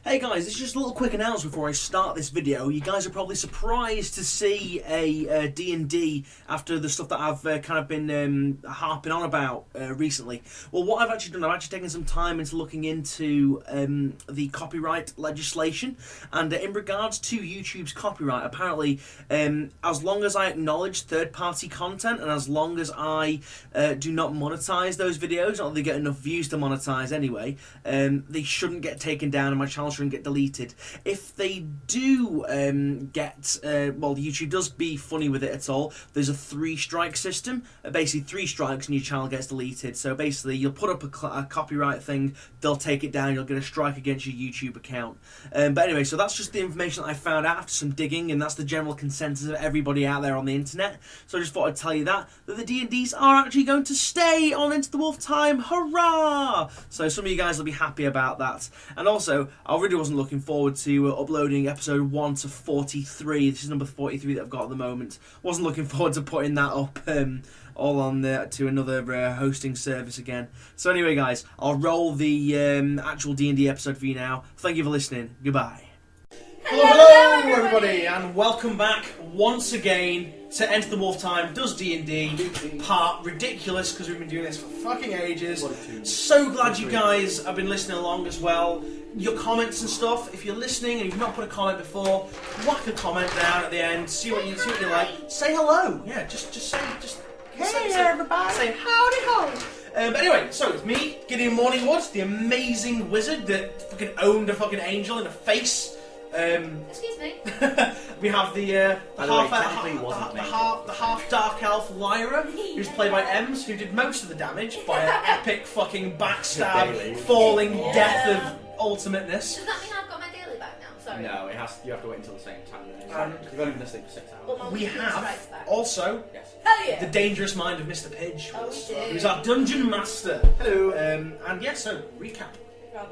Hey guys, this is just a little quick announcement before I start this video. You guys are probably surprised to see a D&D after the stuff that I've kind of been harping on about recently. Well, what I've actually done, I've actually taken some time into looking into the copyright legislation, and in regards to YouTube's copyright, apparently as long as I acknowledge third-party content and as long as I do not monetize those videos, not that they get enough views to monetize anyway, they shouldn't get taken down and my channel shouldn't get deleted. If they do well, YouTube does be funny with it at all. There's a 3-strike system. Basically 3 strikes and your channel gets deleted. So basically you'll put up a copyright thing, they'll take it down, you'll get a strike against your YouTube account. But anyway, so that's just the information that I found out after some digging, and that's the general consensus of everybody out there on the internet. So I just thought I'd tell you that the D&Ds are actually going to stay on Into the Wolf time. Hurrah! So some of you guys will be happy about that. And also, I really wasn't looking forward to uploading episode 1 to 43. This is number 43 that I've got at the moment. Wasn't looking forward to putting that up all on to another hosting service again. So anyway, guys, I'll roll the actual D&D episode for you now. Thank you for listening. Goodbye. Hello everybody, and welcome back once again to Enter the Wolf Time Does D&D part ridiculous, because we've been doing this for fucking ages. So glad you guys have been listening along as well. Your comments and stuff, if you're listening and you've not put a comment before, whack a comment down at the end, see what you like. Say hello. Yeah, just say hey everybody. Say howdy ho. But anyway, so it's me, Gideon Morningwood, the amazing wizard that fucking owned a fucking angel in the face. Excuse me. We have the half dark elf Lyra, who's played by Ems, who did most of the damage by an epic fucking backstab, falling death of ultimateness. Does that mean I've got my daily back now? Sorry. No, you have to wait until the same time. You've only been asleep for 6 hours. We have also the dangerous mind of Mr. Pidge, who's our dungeon master. Hello. And yeah, so recap.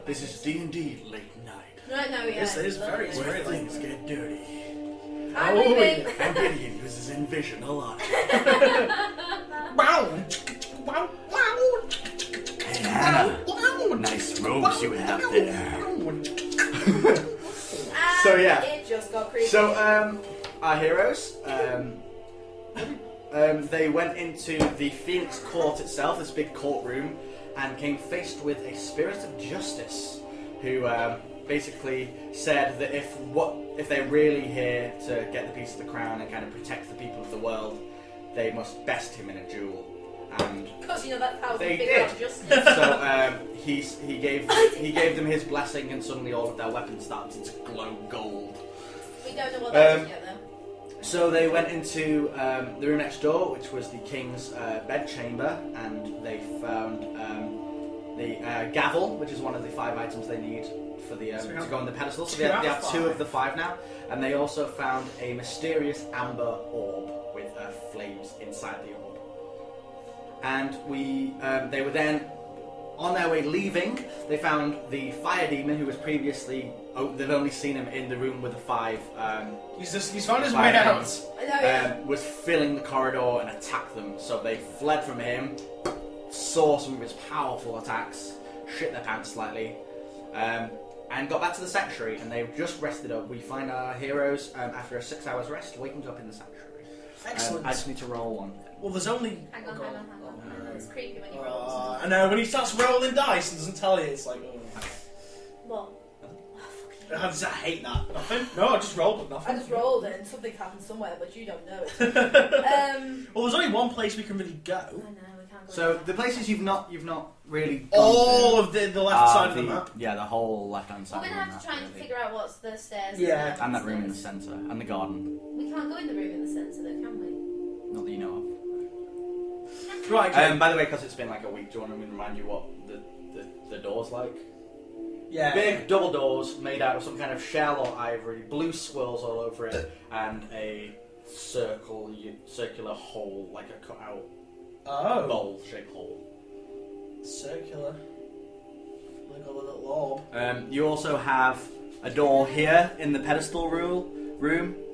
This is D&D late night. Right, no, yeah. This is very Where things get dirty. I'm leaving. And Gideon uses Envision a lot. Wow! Hey, Hannah. Nice robes you have there. So yeah. It just got creepy. So our heroes, they went into the Phoenix Court itself, this big courtroom, and came faced with a spirit of justice, who basically said that if they're really here to get the piece of the crown and kind of protect the people of the world, they must best him in a duel. And because you know that's how they we figure did. out justice. So he gave them his blessing, and suddenly all of their weapons started to glow gold. We don't know what that is yet, though. So they went into the room next door, which was the king's bedchamber, and they found the gavel, which is one of the 5 items they need for the to go on the pedestal. So they have 2 of the 5 now, and they also found a mysterious amber orb with flames inside the orb. And they were then on their way leaving. They found the fire demon, who was previously they'd only seen him in the room with the 5. He's found his way out. Was filling the corridor and attacked them. So they fled from him, saw some of his powerful attacks, shit their pants slightly, and got back to the sanctuary. And they've just rested up. We find our heroes after a 6 hours rest, waking up in the sanctuary. Excellent. I just need to roll one. Well, there's only. Hang on. It's creepy when you roll. I know, when he starts rolling dice and doesn't tell you, it's like, oh. What? I hate that. Nothing? No, I just rolled with nothing. I just rolled it and something happened somewhere, but you don't know it. Well, there's only one place we can really go. I know, we can't go. So the places you've not really gone all to, of the left side of the map. Yeah, the whole left-hand side. We're gonna have to try and figure out what's the stairs. Yeah, and that room in the centre, and the garden. We can't go in the room in the centre, though, can we? Not that you know of. Right. Okay. By the way, because it's been like a week, do you want me to remind you what the door's like? Yeah. Big double doors made out of some kind of shell or ivory, blue swirls all over it, and a circular hole, like a cut-out bowl-shaped hole. Circular. Like a little orb. You also have a door here in the pedestal room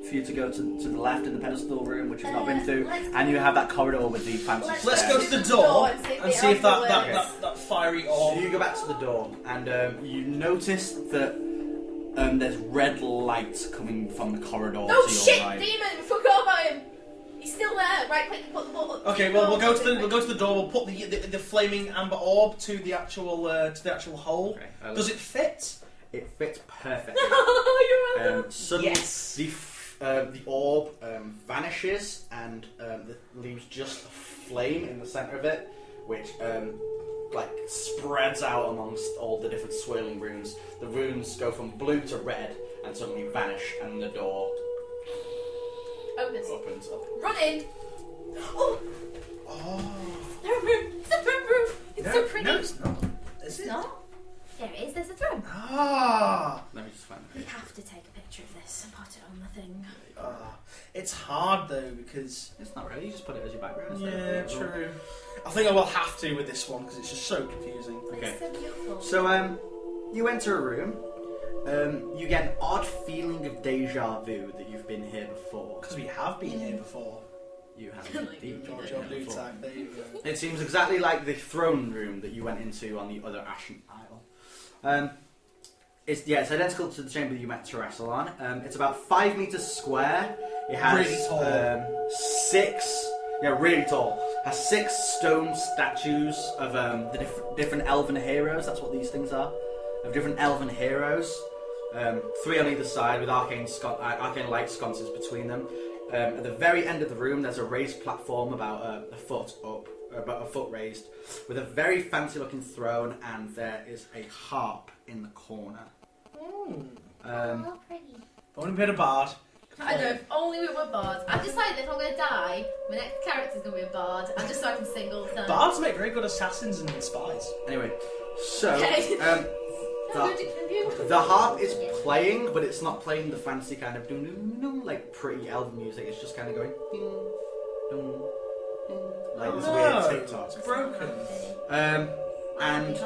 for you to go to the left in the pedestal room, which you've not been through, and you have that corridor with the fancy stairs. Let's go to the door and see if that fiery orb. So you go back to the door, and you notice that there's red light coming from the corridor No to your shit, right. demon! Forgot about him! He's still there. Right click and put the ball. Okay, well we'll go to the door. We'll put the flaming amber orb to the actual hole. Okay, Does it fit? It fits perfectly. You're welcome. Suddenly, Yes. the orb vanishes and leaves just a flame in the center of it, which like spreads out amongst all the different swirling runes. The runes go from blue to red and suddenly vanish, and the door opens up. Run in. Oh, Oh. the room. It's a room. It's so pretty. No, it's not. Is It's it? not. There it is. There's a throne. Ah. Let me just find We it. have to take a picture of this and put it on the thing. It's hard though because. It's not really. You just put it as your background. Yeah, true. I think I will have to with this one because it's just so confusing. Okay. It's so beautiful. So you enter a room. You get an odd feeling of deja vu that you've been here before. Because we have been here before. You have Like indeed been George here Blue before. time. There you go. It seems exactly like the throne room that you went into on the other Ashen Isle. It's identical to the chamber that you met Teresa on. It's about 5 meters square. It has Really tall. really tall. Has 6 stone statues of the different elven heroes. That's what these things are. Of different elven heroes. 3 on either side with arcane light sconces between them. At the very end of the room, there's a raised platform about a foot up, about a foot raised, with a very fancy-looking throne, and there is a harp in the corner. Oh, pretty. Only been a bard. I know, if only we were bards. I've decided if I'm going to die, my next character's going to be a bard, and just so I can sing all the time. Bards make very good assassins and spies. Anyway, so Okay. the, the harp is playing, but it's not playing the fancy kind of dum dum dum like pretty elven music. It's just kind of going ding, dum, ding, like this weird TikTok. It's broken. And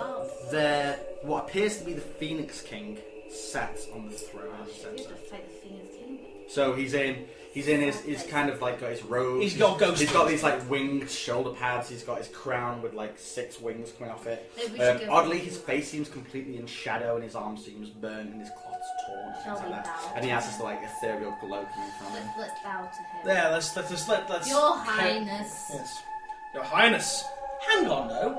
there, what appears to be the Phoenix King sat on the throne in the center. So he's in his kind of like got his robes. He's got ghost. He's got these like winged shoulder pads. He's got his crown with like 6 wings coming off it. Maybe we should go- Oddly, his face seems completely in shadow, and his arm seems burnt, and his cloth's torn, and Shall things we like that. bow? And he has this like ethereal glow coming from him. Let's bow to him. Yeah, let's. Your Highness. Yes. Your Highness. Hang on, though.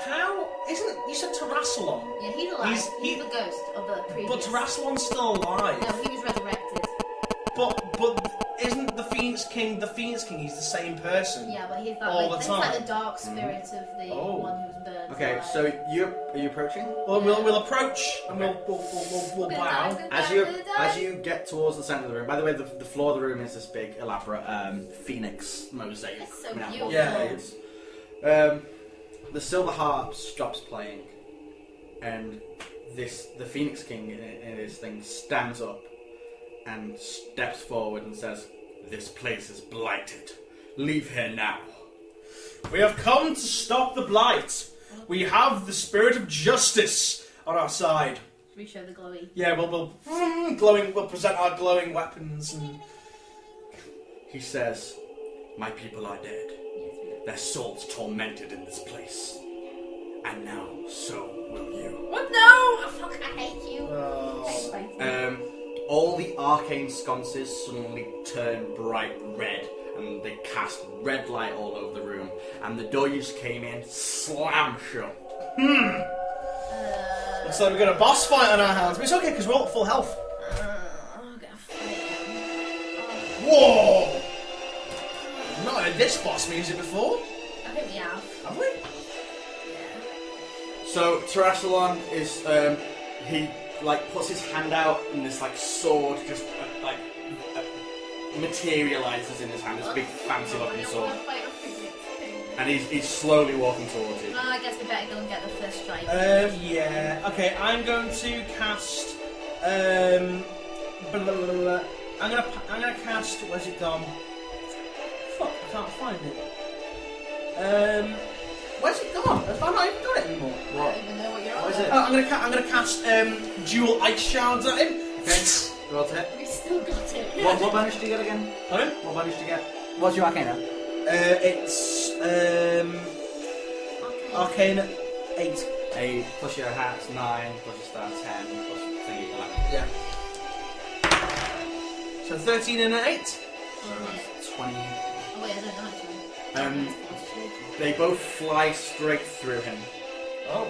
How isn't you said Terrasalon? Yeah, he's alive. He's He- the ghost of the previous. But Terrasalon's still alive. No, he was resurrected. But isn't the Phoenix King the Phoenix King? He's the same person. Yeah, but he's All the he's like time. the dark spirit of the Oh. one who was burned. Okay, alive. so are you approaching? Well, we'll approach and we'll We're gonna die, bow. we're gonna As die, you we're gonna die. as you get towards the center of the room. By the way, the floor of the room is this big, elaborate phoenix mosaic It's so coming out of all beautiful. the blades. The silver harp stops playing, and the Phoenix King in his thing stands up and steps forward and says, "This place is blighted. Leave here now." We have come to stop the blight. We have the spirit of justice on our side. Should we show the glowy? Yeah, we'll present our glowing weapons and. He says, "My people are dead. Their souls tormented in this place. And now, so will you." What? No! Fuck, I hate you. All the arcane sconces suddenly turn bright red, and they cast red light all over the room. And the door you just came in slam shut. Looks like we've got a boss fight on our hands, but it's okay because we're all at full health. I'm gonna fight him. Whoa! I've not heard this boss music before. I think we have. Have we? Yeah. So Terrasalon is he like puts his hand out, and this like sword just materializes in his hand. This big fancy looking sword, and he's slowly walking towards you. I guess we better go and get the first strike. Yeah. Okay, I'm going to cast. Blah, blah, blah, blah. I'm gonna cast. Where's it gone? Fuck! I can't find it. Where's it gone? Have I not even got it anymore? I don't even know what you're on What is it? about. I'm gonna cast dual ice shards at him. Okay, roll to hit. We still got it. What bonus do you get again? Pardon? What bonus do you get? What's your arcana? It's Arcane 8. 8 plus your hat's 9 plus your star 10 plus thingy 11. Yeah. So 13 and an 8. So that's 20. Oh wait, I don't know actually. They both fly straight through him. Oh.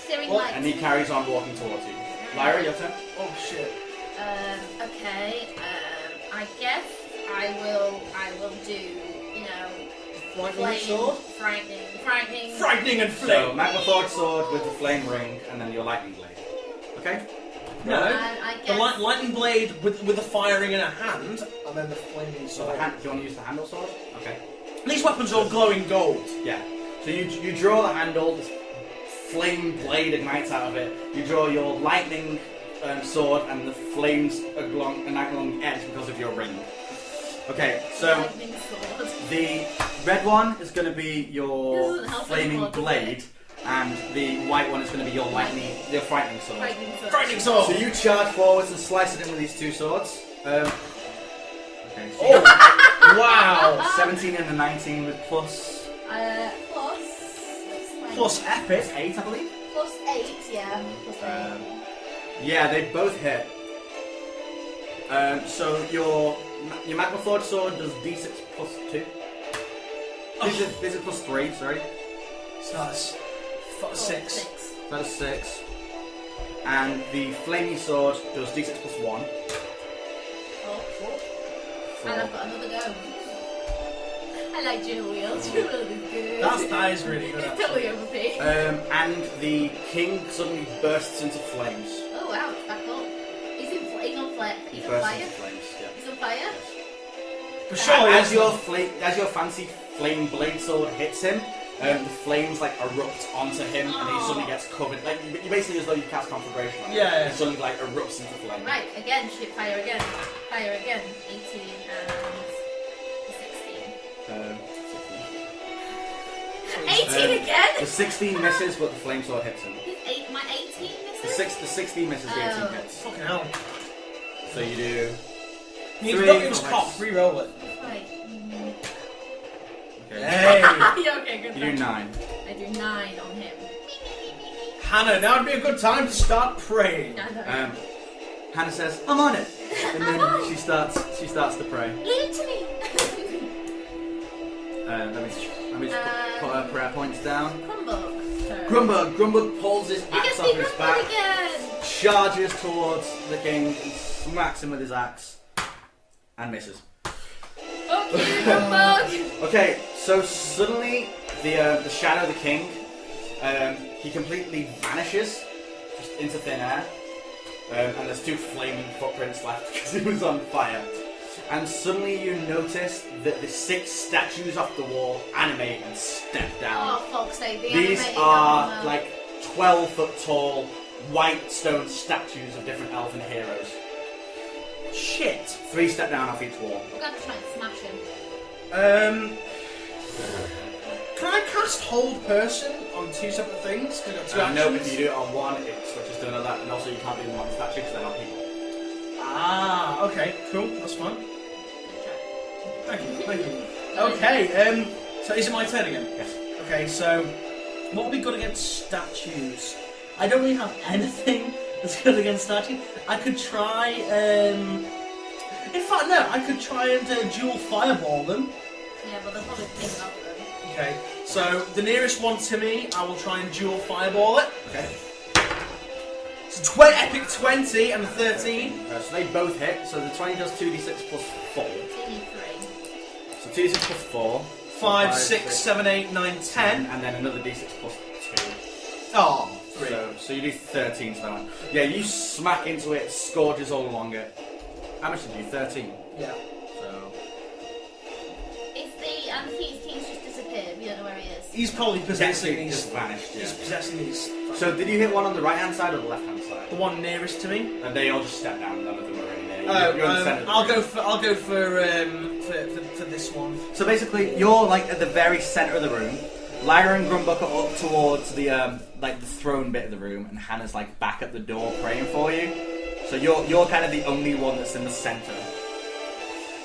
Searing What? light. And he carries on walking towards you. Lyra, your turn. Oh shit. Okay. I guess I will do, you know, Lightning sword? frightening. Frightening and So, flame. magma forge sword with the flame ring, and then your lightning blade. Okay? No. And I The guess lightning blade with the firing in a hand, and then the flaming So sword. the hand, do you want to use the handle sword? Okay. These weapons are all glowing gold. Yeah. So you draw the handle, this flame blade ignites out of it. You draw your lightning sword, and the flames along an along edge because of your ring. Okay, so lightning sword. the red one is going to be This your doesn't help flaming anymore, does it? blade, and the white one is going to be your frightening sword. Frightening sword. Frightening sword. So you charge forwards and slice it in with these two swords. Okay. So Oh, wow. 17 and a 19 with plus Plus epic. 8, I believe. plus 8, yeah. Plus 8. Yeah, they both hit. So your magma forge sword does d6 plus 2. This is plus 3, sorry. So that's Oh, 6. That is 6. And the flaming sword does d6 plus 1. Oh, Four. and I've got another go. I like dual wheels. Dual wheels is good. That is really good. It's totally overpaid. And the king suddenly bursts into flames. Oh wow, it's back up. He's on fire. He He's on bursts fire. into flames, yeah. He's on fire. For sure. As your fancy flame blade sword hits him, the flames like erupt onto him, and he suddenly gets covered. Like you basically as though you cast conflagration on him. Yeah. He suddenly like erupts into flame. Right, again, shoot fire again. Fire again. 18 and 16. 18 again? The 16 misses, but the flame sword hits him. My 18 misses? The 16 misses, the 18 hits. Fucking hell. So you do. He's Three, got his four, cock. Re-roll it. Right. Okay. Hey. Yeah, okay, good. You do 9. I do 9 on him. Hannah, now would be a good time to start praying. I know. Hannah says, "I'm on it," and then she starts to pray. Leave it to me. Let me just put her prayer points down. Crumble. Grumble pulls his You axe can off see his Crumble back, again. charges towards the king, and smacks him with his axe, and misses. Fuck you, Crumble. Okay, so suddenly the shadow of the king, he completely vanishes just into thin air, and there's 2 flaming footprints left because he was on fire. And suddenly you notice that the 6 statues off the wall animate and step down. Oh, fuck's sake. The These animated are armor. like 12-foot tall white stone statues of different elven heroes. Shit. 3 step down off each wall. I'm going to try and smash him. Can I cast hold person on 2 separate things? 'Cause I've got 2 actions. No, if you do it on one, it switches to another, and also you can't do them on statues because they're not people. Ah, okay, cool, that's fine. Good try. Thank you. Okay, so is it my turn again? Yes. Okay, so what would be good against statues? I don't really have anything that's good against statues. I could try, in fact, no, I could try and dual fireball them. Yeah, but they'll probably pick up them. Okay, so the nearest one to me, I will try and dual fireball it. Okay. So epic 20 and a 13. So they both hit. So the 20 does 2d6 plus 4. So you need 3. So 2d6 plus 4. 5, 6, 7, 8, 9, 10. And then another d6 plus 2. Oh, 3. So you do 13 to that one. Yeah, you smack into it, scourges all along it. How much did you do? 13. Yeah. So Is the King's just disappeared? We don't know where he is. He's probably possessing Technically these. just vanished. He's Yeah. possessing these. So did you hit one on the right hand side or the left hand side? The one nearest to me. And they all just step down. None of them are really there. Oh, You're in the center of the I'll room. go for this one. So basically, you're like at the very center of the room. Lyra and Grumbuck are up towards the like the throne bit of the room, and Hannah's like back at the door praying for you. So you're kind of the only one that's in the center.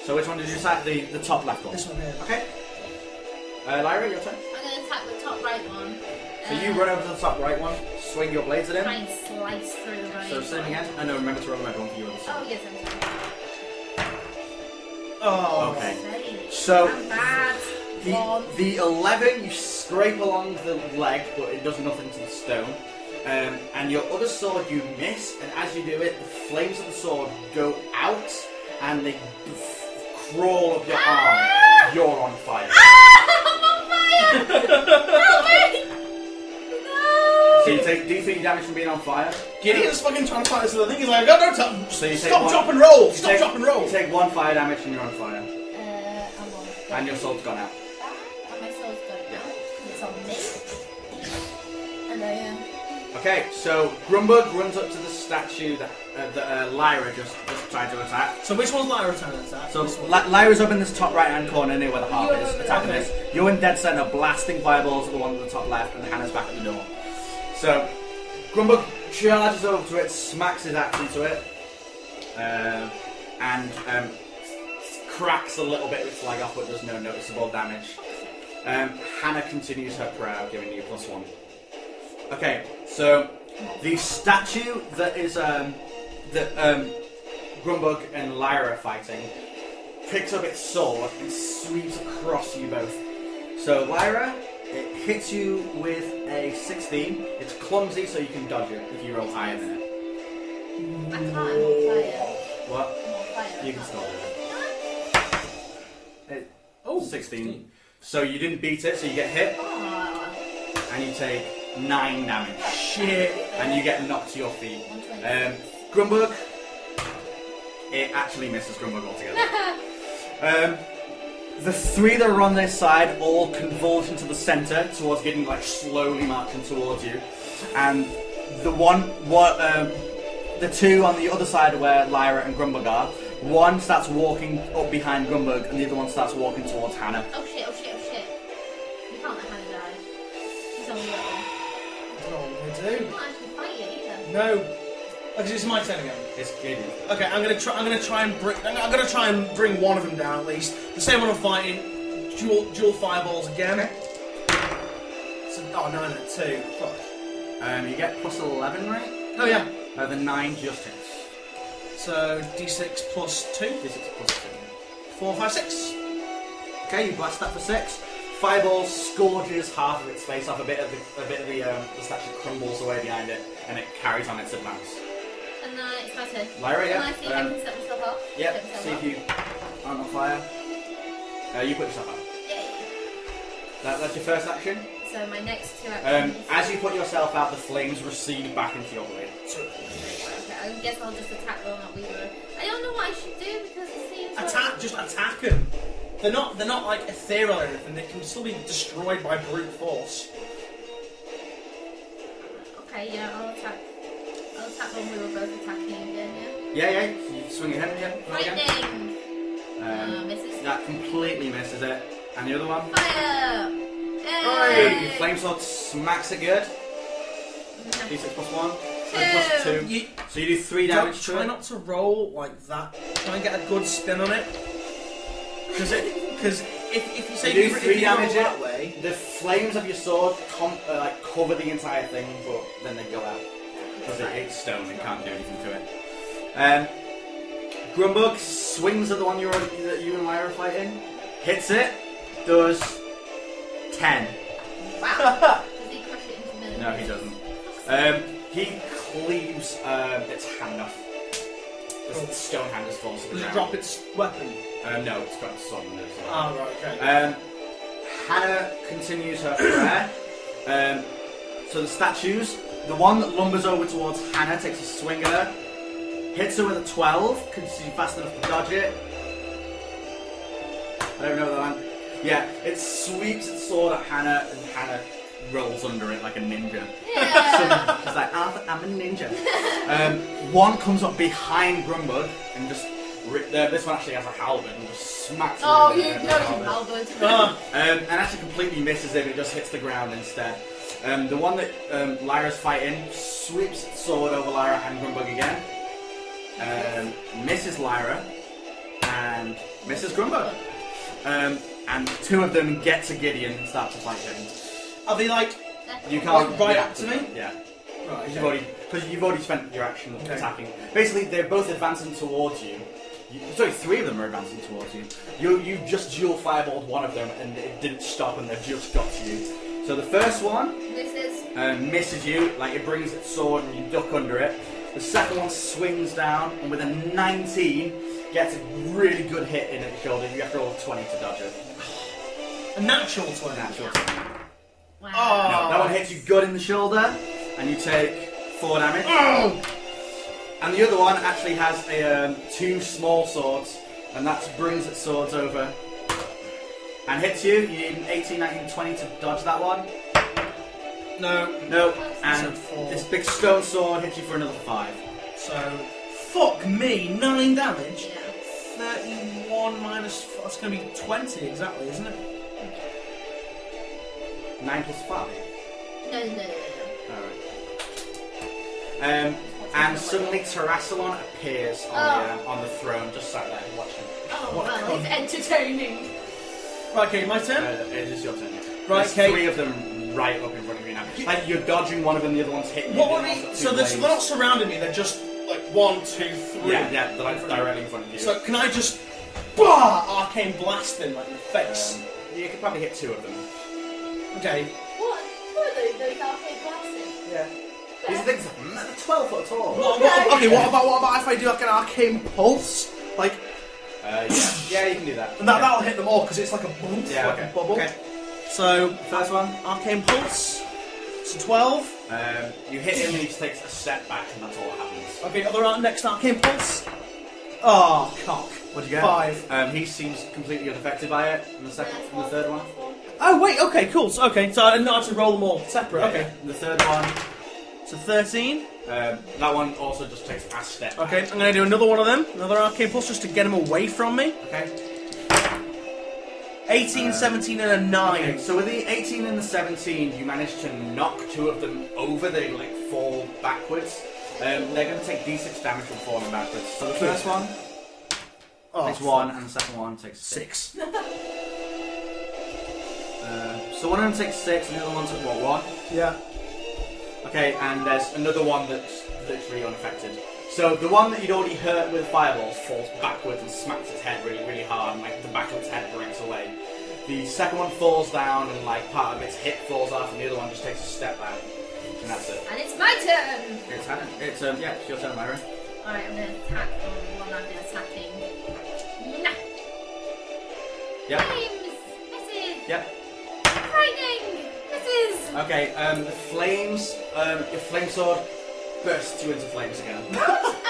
So which one did you attack? The top left one. This one here. Okay. Lyra, your turn. I'm going to attack the top right one. So you run over to the top right one, swing your blades at him. Try and slice through the running. So same again. And no, remember to roll another one for you. Oh, yes, I'm sorry. Oh. Okay. So I'm bad. the 11, you scrape along the leg, but it does nothing to the stone. And your other sword you miss, and as you do it, the flames of the sword go out, and they crawl up your arm. You're on fire. I'm on fire! Help me! No! So you take D3 damage from being on fire. Gideon's fucking trying to fight this other thing. He's like, I got no time. So you Stop, take drop, and roll. Stop, take- drop, and roll. You take 1 fire damage and you're on fire. I'm on. And your sword's gone out. And my soul's gone Yeah. out. It's on me. And I am. Okay, so Grumbug runs up to the statue that Lyra just tried to attack. So which one's Lyra trying to attack? So This one. Lyra's up in this top right hand corner near where the harp You're is, over attacking there. this. You're in dead center, blasting fireballs at the one at the top left, and Hannah's back at the door. So Grumbug charges over to it, smacks his axe into it, and cracks a little bit of its leg off, but does no noticeable damage. Hannah continues her prow, giving you +1. Okay, so the statue that is that Grumbug and Lyra are fighting picks up its sword and sweeps across you both. So Lyra, it hits you with a 16. It's clumsy, so you can dodge it if you roll higher than it. I can't. I'm on fire. What? I'm on fire. You can still do it. Oh, 16. So you didn't beat it, so you get hit, Oh, and you take 9 damage. shit. And you get knocked to your feet. 120. Grumbug, it actually misses Grumbug altogether. The 3 that are on this side all converge into the centre towards getting like slowly marching towards you, and the 2 on the other side where Lyra and Grumbug are, one starts walking up behind Grumbug and the other one starts walking towards Hannah. Oh shit, oh shit, oh shit. You can't let Hannah die. She's only little. I don't know what I'm gonna You do. can't actually fight it either. No. Okay, it's my turn again. It's Gideon. Okay, I'm gonna try and bring one of them down at least. The same one I'm fighting. Dual fireballs again. So, 9 and a 2. Fuck. You get +11, right? Oh yeah. The 9 just hits. So D6 plus 2. D6 +2. 4, 5, 6. Okay, you blast that for 6. Fireball scourges half of its face off. A bit of the statue crumbles away behind it, and it carries on its advance. And it's my turn. Lyra, yeah. Can I see if I can set myself up? Yep. Set myself See up. if you aren't on fire. You put yourself out. Yay. That's your first action. So my next 2 actions. As you put yourself out, the flames recede back into your blade. Okay, I guess I'll just attack them that we were. I don't know what I should do because it seems like... Just attack them. They're not like ethereal or anything. They can still be destroyed by brute force. Okay, yeah, I'll attack when we were both attacking again, Yeah. You swing your head again. yeah? roll again. Lightning! Misses. That completely misses it. And the other one? Fire! Good. Yay! Your flame sword smacks it good. D6 +1. Two. +2. So you do 3 damage to Try it. not to roll like that. Try and get a good spin on it. Because if you say You do if 3 you damage roll that it. way, The flames of your sword cover the entire thing, but then they go out. Because it's stone, it can't do anything to it. Grumbug swings at the one that you and Lyra are fighting, hits it, does 10. Wow! Does he crush it into millions? No, he doesn't. He cleaves its hand off. The stone hand just falls to the does it ground. drop its weapon? No, it's got its sword in there. Ah, right, okay. Hannah continues her prayer. So the statues, the one that lumbers over towards Hannah takes a swing at her, hits her with a 12, because she's fast enough to dodge it. I don't know that one. Yeah, it sweeps its sword at Hannah, and Hannah rolls under it like a ninja. Yeah! She's like, I'm a ninja. One comes up behind Grumbug and just this one actually has a halberd and just smacks it. Oh, with you it know with you the halberd. halberd. And actually completely misses it. It just hits the ground instead. The one that Lyra's fighting sweeps its sword over Lyra and Grumbug again. Misses Lyra and misses Grumbug. And 2 of them get to Gideon and start to fight him. Are they like You can't right yeah, up to me? Yeah. Right. Because you've already spent your action attacking. Basically, they're both advancing towards you. Sorry, 3 of them are advancing towards you. You just dual fireballed one of them, and it didn't stop, and they've just got to you. So the first one misses you, like it brings its sword, and you duck under it. The second one swings down, and with a 19, gets a really good hit in its shoulder. You have to roll a 20 to dodge it. A natural 20. Natural 20. Wow. Oh. No, that one hits you good in the shoulder, and you take 4 damage. Oh. And the other one actually has a 2 small swords, and that brings its swords over and hits you. You need an 18, 19, 20 to dodge that one. No. And this big stone sword hits you for another 5. So, fuck me, 9 damage. Yeah. 31 minus. That's going to be 20 exactly, isn't it? 9 plus 5. No. Alright. And suddenly Terrassalon appears on the throne, just sat there watching. Oh, well, it's entertaining. Right, okay, my turn? It is your turn. Right, There's okay. 3 of them right up in front of you now. Like, you're dodging one of them, the other one's hitting you. What were they? So they're not surrounding me, they're just like 1, 2, 3. Yeah, they're like directly in front of you. So can I just arcane blast them like in the face? You could probably hit 2 of them. Okay. What are those arcade glasses? Yeah. These things are 12 foot tall. What about if I do like an arcane pulse? Like, yeah, you can do that. and that'll hit them all because it's like a bubble. Yeah, like okay. a bubble. Okay. So First one. arcane pulse. So 12. You hit him and he just takes a step back, and that's all that happens. Okay, next arcane pulse. Oh, cock. What'd you get? 5. He seems completely unaffected by it. And the third one. Oh wait, okay, cool. So I didn't have to roll them all separate. Yeah, Okay. yeah. And the third one. So 13. That one also just takes a step. Okay, I'm going to do another one of them. Another arcane pulse just to get him away from me. Okay. 18, 17, and a 9. Okay, so with the 18 and the 17, you managed to knock 2 of them over. They like fall backwards. They're going to take d6 damage from falling backwards. So the first one takes 1, and the second one takes 6. So one of them takes 6, and the other one took what, 1? Yeah. Okay, and there's another one that's literally unaffected. So the one that you'd already hurt with fireballs falls backwards and smacks its head really, really hard, and like the back of its head breaks away. The second one falls down, and like part of its hip falls off, and the other one just takes a step back, and that's it. And it's my turn! It's your turn, Myra. Alright, I'm going to attack on the one I've been attacking. Nah! Yep. Flames! Misses! Yep. Frightening! Misses! Okay, the flames, your flame sword bursts you into flames again. You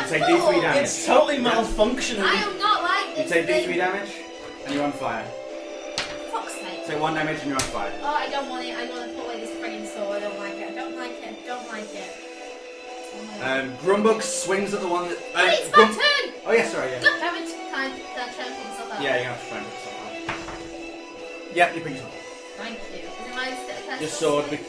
take d3 damage. It's totally malfunctioning. I am not like You this take thing. d3 damage, and you're on fire. Fuck's sake. Take 1 damage, and you're on fire. Oh, I don't want it. I want to put away this friggin' sword. I don't like it. I don't like it. I don't like it. Grumbug swings at the one that... Wait, it's my turn! Oh yeah, sorry, yeah. God damn it. Can I try and pick myself up? Yeah, you're going to have to try and pick yourself up. Yep, you pick yourself up. Thank you. Is it my step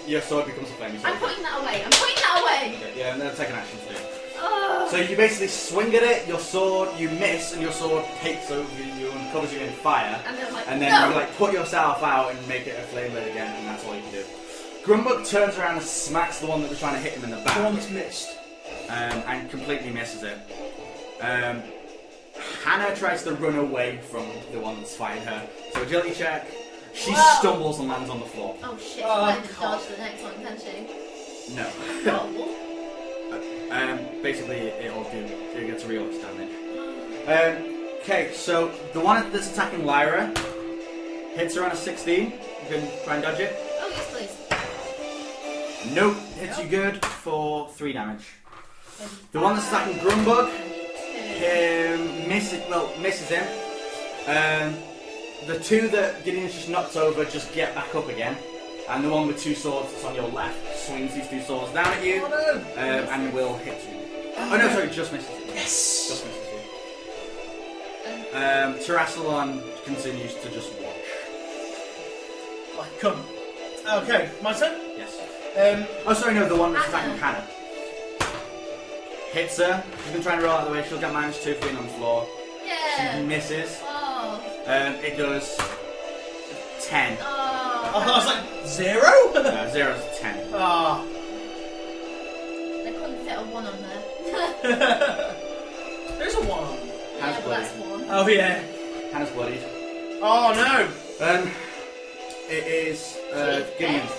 Your sword becomes a flame. I'm putting that away. I'm putting that away! Okay, yeah, and then take an action to do. Oh. So you basically swing at it, your sword, you miss, and your sword takes over you and covers you in fire. And then you like put yourself out and make it a flame blade again, and that's all you can do. Grumbug turns around and smacks the one that was trying to hit him in the back. The one that's missed. And completely misses it. Hannah tries to run away from the one that's fighting her. So agility check. She stumbles and lands on the floor. Oh shit, Oh, she can't just dodge the next one, can she? No. Oh. Basically, it gets real damage. Okay, so the one that's attacking Lyra hits her on a 16. You can try and dodge it. Oh yes, please. Nope, hits you good for 3 damage. The one that's attacking Grumbug misses him. The 2 that Gideon's just knocked over just get back up again. And the one with 2 swords that's on your left swings these 2 swords down at you and will hit you. Oh no, sorry, just misses you. Yes! Just misses you. Terrassalon continues to just watch. Like, come. Okay, my turn? Yes. Oh sorry, no, the one that's attacking Hannah. Hits her. She's going to try and roll out of the way. She'll get -2 for being on the floor. Yeah. She misses. Oh. It does 10. Oh. I was like, 0? 0 is 10. Ah. 1 on there. There's a 1 on. Yeah, Hannah's but bloody. that's 1. Oh yeah. Hannah's bloodied. Oh no. It is Gideon's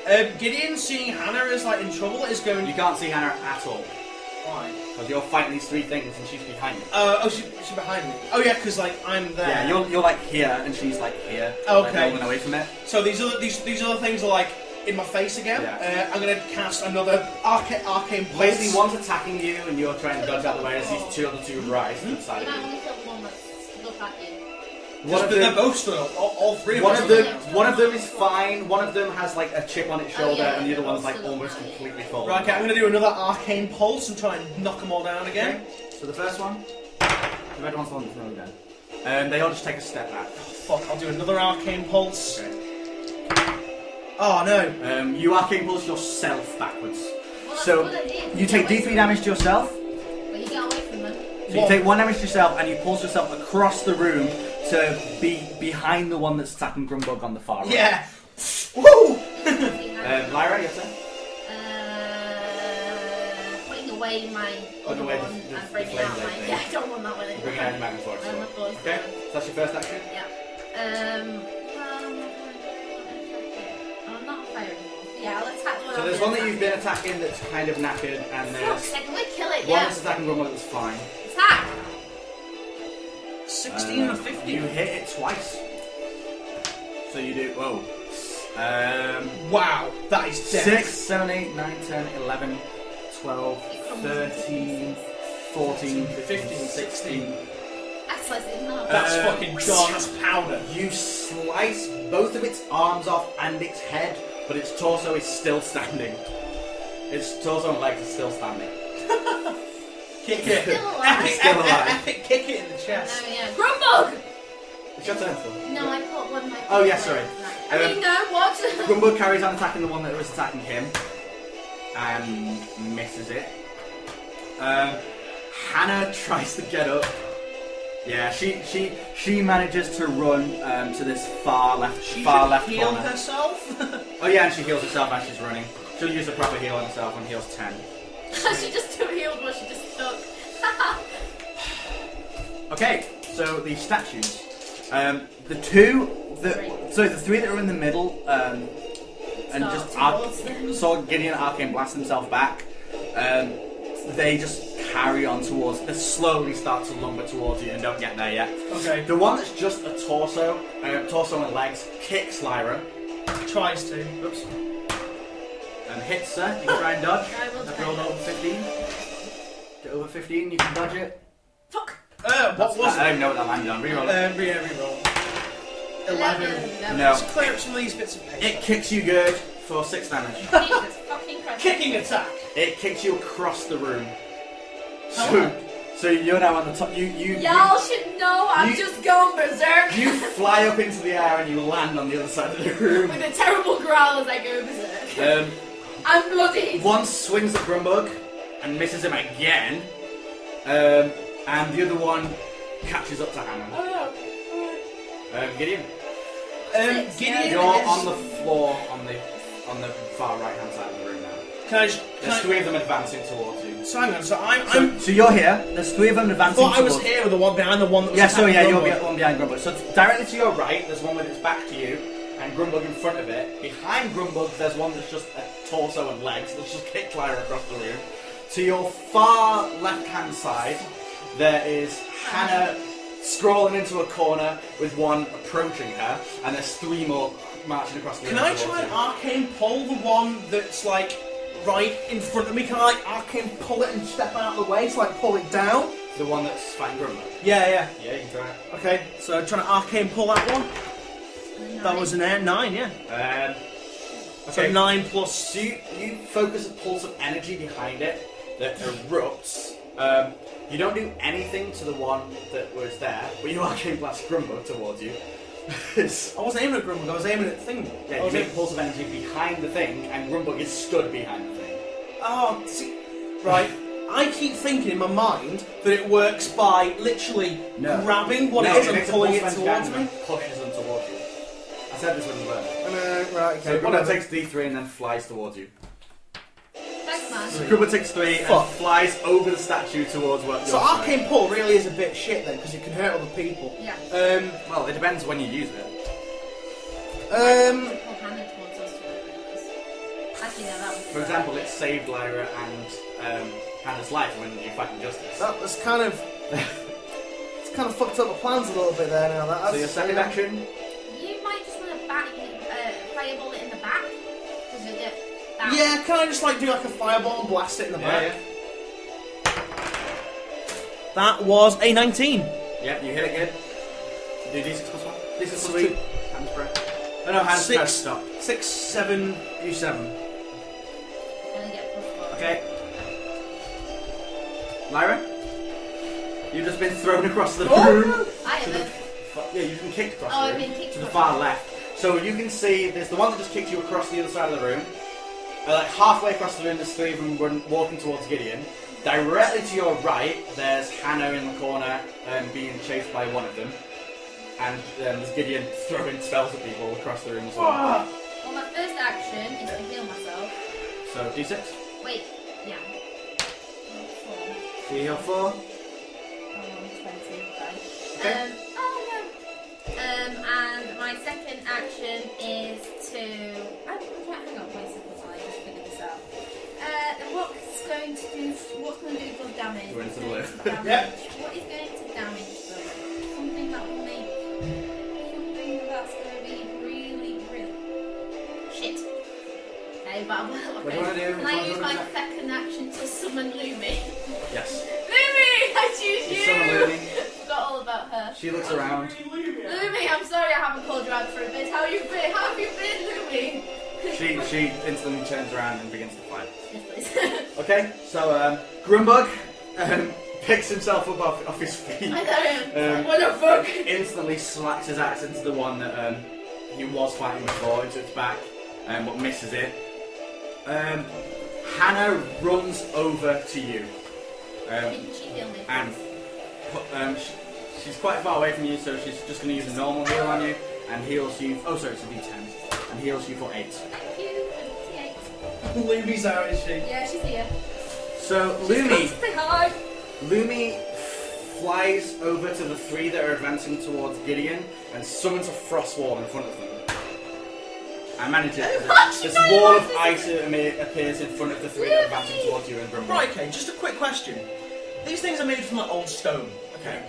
turn. Gideon, seeing Hannah is like in trouble, is going. You can't see Hannah at all Why? because you're fighting these 3 things and she's behind you. Oh, she's behind me. Oh yeah, because like I'm there. Yeah, you're like here and she's like here. Okay. Like, rolling away from it. So these other things are like in my face again. Yeah. I'm gonna cast another arcane pulse. Basically, one's attacking you and you're trying to dodge out the way as these other two rise to the side You of might you. only kill the one that's stood up at you. They're both stood up. All 3 of One them. of them is fine. One of them has like a chip on its shoulder, yeah, and the other one's like absolutely. almost completely full. Right, okay, I'm gonna do another arcane pulse and try and knock them all down again. Okay. So the first one, the red one's the one that's thrown down. They all just take a step back. Fuck, I'll do another arcane pulse. Okay. Oh no. You arcane pulse yourself backwards. Well, that's So a good idea. you take D3 damage to yourself. But you get away from them. So you take 1 damage to yourself, and you pulse yourself across the room to be behind the one that's attacking Grumbug on the far right. Yeah. Woo! Lyra, your turn. Putting away my Putting other away one the and bringing flame out my... blade thing. Yeah, I don't want that one anymore. Bring it out your magnum force. My force, Okay, so that's your first action. Yeah. I'm not a fire anymore. Yeah, I'll attack one. So there's one that you've been attacking that's kind of knackered, and Fuck's there's sake, I'm gonna kill it, one yeah. that's attacking Grumbug that's fine. Attack! 16 and a 15. You hit it twice. So you do, whoa. Wow, that is death. 6, 7, 8, 9, 10, 11, 12, 13, 14, 15, 16. That's less than half. That's fucking gone. That's powder. You slice both of its arms off and its head, but its torso is still standing. Its torso and legs are still standing. Kick it. Still alive. Still alive. Epic kick it in the chest. No, yeah. Grumbug! It's your turn, Phil. No, I caught one of my... Oh, yeah, sorry. I mean, no, what? Grumbug carries on attacking the one that was attacking him and misses it. Hannah tries to get up. Yeah, she manages to run to this far left Heal corner. herself. Oh yeah, and she heals herself as she's running. She'll use a proper heal on herself and heals 10. She just healed what she just took. Okay, so the statues. The 3 that are in the middle, and saw Gideon Arcane blast himself back. They just carry on towards. They slowly start to lumber towards you and don't get there yet. Okay. The one that's just a torso and legs, kicks Lyra Tries to. Oops. and hits her. You can try and dodge. I will I've try. rolled over 15. Get over 15, you can dodge it. Fuck! What was I don't know what that landed on. Reroll it. Reroll. 11. No. Let's clear up some of these bits of paper. It kicks you good for 6 damage. Jesus fucking Christ. Kicking attack. It kicks you across the room. Oh. So you're now on the top. Y'all should know I'm you- just going berserk. You fly up into the air and you land on the other side of the room. With a terrible growl as I go berserk. I'm bloody. One swings at Grumbug and misses him again. And the other one catches up to Hannah. Gideon. Gideon You're is... on the floor on the far right hand side of the room now. There's 3 of them advancing towards you. So hang on, so So you're here. There's 3 of them I advancing. thought I was towards- here with the one behind the one that was Yeah, so attacking yeah, you're Grumbug. the one behind Grumbug. So directly to your right, there's one with its back to you, and Grumbug in front of it. Behind Grumbug, there's one that's just a torso and legs that's just kicked Lyra across the room. To your far left-hand side, there is Hannah scrolling into a corner with one approaching her, and there's 3 more marching across the room. Can I towards try and you. arcane pull the one that's like right in front of me? Can I like arcane pull it and step out of the way to like pull it down? The one that's fighting Grumbug? Yeah. Yeah, you can try it. Okay, so trying to arcane pull that one. That was an air 9, yeah. So Okay. 9 plus. So you focus a pulse of energy behind it that erupts. You don't do anything to the one that was there, but you arcane blast Grumbug towards you. I wasn't aiming at Grumbug, I was aiming at the thing. Yeah, you make a pulse of energy behind the thing, and Grumbug is stood behind the thing. Oh, see, right. I keep thinking in my mind that it works by literally grabbing what it is and makes a pulling it pulse of towards energy me. and pushes them towards you. I said this when you learned it. Right, So one that takes D3 and then flies towards you. Thanks, man. Grumble takes 3 and Fuck. flies over the statue towards what. So arcane pull really is a bit shit then, because it can hurt other people. Yeah. Well, it depends when you use it. For example, it saved Lyra and Hannah's life when you're fighting justice. That was kind of. It's kind of fucked up the plans a little bit there now. That's, So your second action? You might just want to fireball it in the back. Because you'll get that. Yeah, can I just like do like a fireball and blast it in the back? That was a 19. Yep, you hit it good. Do D6 plus 1. This is Plus 2. Hands press. Oh no, hands 6. press, stop. 6, 7, Do 7. And then get plus 1. Okay. Lyra? You've just been thrown across the room. I haven't. Yeah, you've been kicked across Oh, the I've room. been kicked to the across. far left. So you can see there's the one that just kicked you across the other side of the room. Like halfway across the room, there's 3 of them walking towards Gideon. Directly to your right, there's Hannah in the corner being chased by one of them. And there's Gideon throwing spells at people across the room as well. Well, my first action is to heal myself. So D6. Wait, yeah. 4. So you heal 4. 20, right. Okay. And my second action is to. I can't hang on, wait a second, I just figured this out. What's going to do good damage? Go into the list. Damage. What is going to damage them? Something that will make. Something that's going to be really. Shit. Okay, but I'm. Okay. What do you want to do? Can I use my second action to summon Lumi? Yes. Lumi! I choose You you! summon Lumi. Forgot all about her. She looks around. Lumi, I'm sorry I haven't called you out for a bit. How have you been, Lumi? She instantly turns around and begins to fight. Yes, please. Okay, so Grumbug picks himself up off his feet. I know. What the fuck? Instantly slacks his axe into the one that he was fighting before, into its back, but misses it. Hannah runs over to you. Didn't she heal me? And she's quite far away from you, so she's just going to use a normal heal on you and heals you. Oh, sorry, it's a D10 and heals you for 8. Thank you. T8. Lumi's out, is she? Yeah, she's here. So She's come to Lumi say hi. flies over to the 3 that are advancing towards Gideon and summons a frost wall in front of them. I manages this wall of ice appears in front of the 3 that are advancing towards you and Grumble. Right, okay, just a quick question. These things are made from like old stone, okay?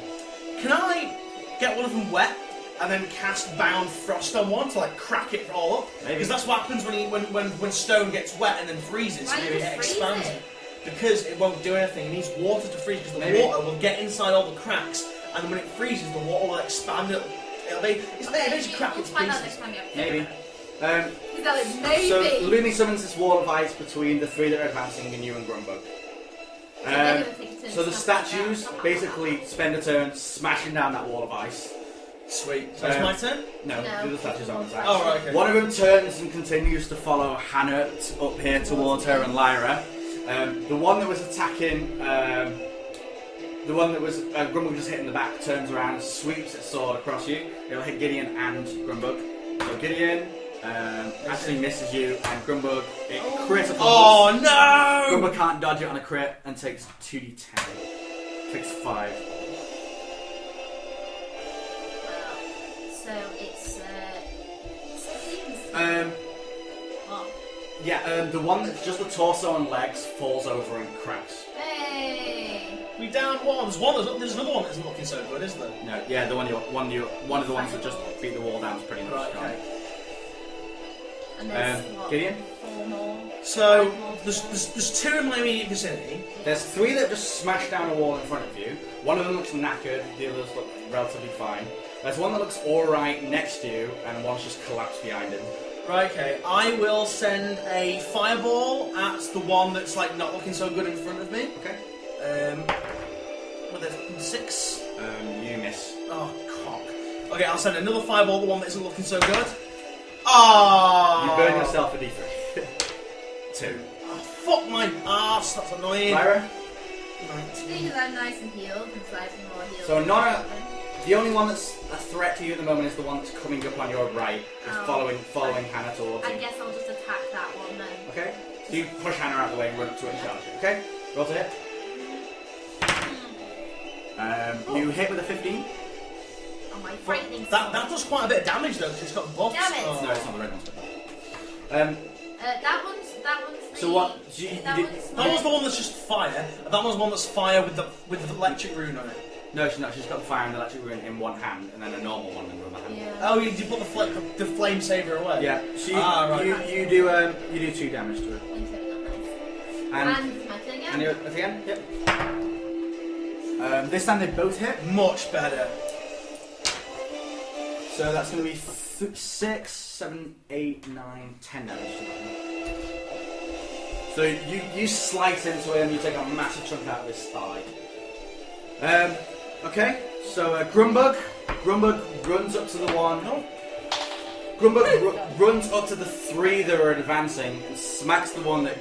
Can I get one of them wet and then cast Bound Frost on one to like crack it all up? Maybe. Because that's what happens when stone gets wet and then freezes. Why Maybe don't you it freeze expands it? it. Because it won't do anything. It needs water to freeze because the Maybe. water will get inside all the cracks, and then when it freezes, the water will expand. It'll basically crack We'll it to find out pieces. next time we have to. Maybe. He's like, maybe. So Lumi summons this wall of ice between the 3 that are advancing and you and Grumbug. they're gonna take a turn So the to smash it statues down. basically spend a turn smashing down that wall of ice. Sweet. So it's my turn? No, No. the other statues aren't attacked. Oh, right, okay. One of them turns and continues to follow Hannah up here towards her and Lyra. The one that was attacking, the one that was Grumbug just hitting the back, turns around and sweeps its sword across you. It'll hit Gideon and Grumbug. So Gideon actually misses you, and Grumbug it critical. Oh no! Grumbug can't dodge it on a crit and takes 2d10. Takes 5. So it's 16. Oh. Yeah, the one that's just the torso and legs falls over and cracks. Hey! We down one. There's another one that isn't looking so good, isn't there? No, yeah, the one of the ones that just beat the wall down is pretty much Right, gone. okay. And there's what, Gideon? 4 more. So, 5 more. there's 2 in my immediate vicinity. There's 3 that just smashed down a wall in front of you. One of them looks knackered, the others look relatively fine. There's one that looks alright next to you, and one's just collapsed behind him. Right, okay. I will send a fireball at the one that's like not looking so good in front of me. Okay. With a 6. You miss. Oh, cock. Okay, I'll send another fireball at the one that isn't looking so good. Ah! You burn yourself a d3. 2. Oh, fuck my ass, that's annoying. Lyra? 19. Because I'm nice and healed, and slightly more healed. So the only one that's a threat to you at the moment is the one that's coming up on your right. It's Oh. following Hannah towards I you. guess I'll just attack that one then. Okay. So you push Hannah out of the way and run up to it and charge it. Okay? Roll to hit. You hit with a 15. Oh, my frightening That does quite a bit of damage though, because it's got buffs. Damn it. Oh. No, it's not the red one's that one's the... So what? So you that did, one's That one's the one that's just fire. And that one's the one that's fire with the electric rune on it. no, she's not. She's got the fire and the electric rune in one hand, and then a normal one in the other hand. Yeah. Oh, you put the flame saver away. Yeah. So right. you do 2 damage to it. And my thing again? And you're at the end. Yep. This time they both hit. Much better. So that's going to be 6, 7, 8, 9, 10 damage to him. So you slice into him, you take a massive chunk out of his thigh. Okay, so Grumbug runs up to the one. No. Grumbug runs up to the 3 that are advancing and smacks the one that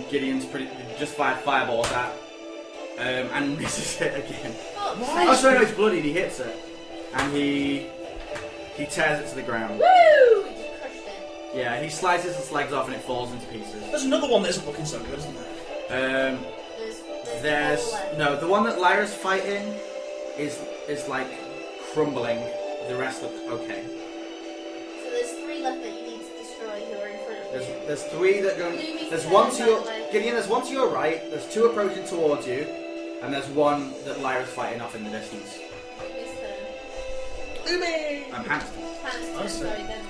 Gideon's just fired fireballs at, and misses it again. Oh, sorry, no, it's bloodied. He hits it, and he tears it to the ground. Woo! He just crushed it. Yeah, he slices its legs off and it falls into pieces. There's another one that isn't looking so good, isn't there? There's four left. No, the one that Lyra's fighting is like crumbling. The rest look okay. So there's 3 left that you need to destroy who are in front of you. There's 3 that go. Lumi's There's turn, 1 to your by the way. Gideon. There's 1 to your right. There's 2 approaching towards you, and there's 1 that Lyra's fighting off in the distance. Lumi's turn. Lumi! Hannah's turn. Hannah's turn, Nice. sorry, then.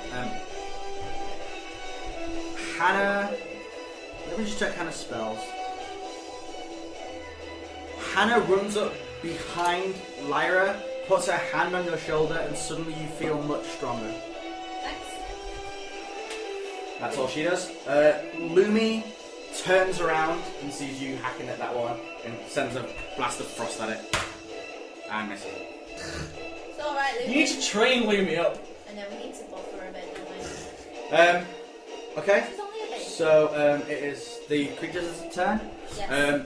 Hannah. Let me just check Hannah's spells. Hannah runs up behind Lyra, puts her hand on your shoulder, and suddenly you feel much stronger. Thanks. That's all she does. Lumi turns around and sees you hacking at that one and sends a blast of frost at it. And misses it. It's alright, Lumi. You need to train Lumi up. I know, we need to buff her a bit, don't we? Okay. She's only a bit. So it is the creature's turn. Yes.